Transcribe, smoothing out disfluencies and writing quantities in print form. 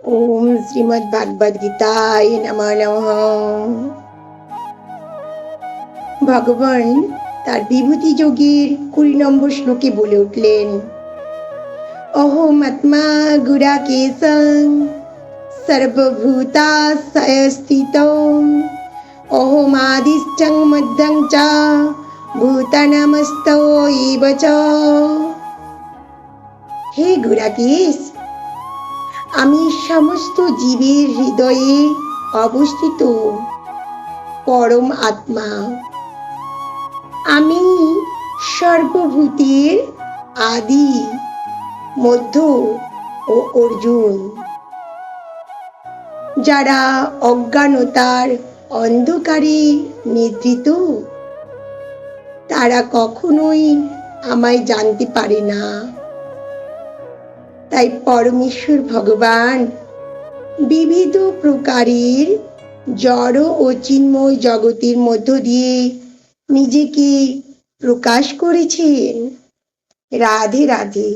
ওম শ্রীমদ্ ভাগবত গীতায় নমঃ নমঃ। ভগবান তার বিভূতি যোগের 20 নম্বর শ্লোকে বলে উঠলেন, অহম আত্মা গুড়াকেশং সর্বভূতাশ্রয় স্থিতৌ অহমাদিশ্চং মধ্যং চ ভূতানামস্তৌ এব চ। হে গুড়াকেশ, আমি সমস্ত জীবের হৃদয়ে অবস্থিত পরম আত্মা। আমি সর্বভূতের আদি, মধ্য ও অর্জুন। যারা অজ্ঞানতার অন্ধকারে নিদ্রিত, তারা কখনোই আমায় জানতে পারে না। তাই পরমেশ্বর ভগবান বিবিধ প্রকারের জড় ও চিন্ময় জগতের মধ্য দিয়ে নিজেকে প্রকাশ করেছেন। রাধে রাধে।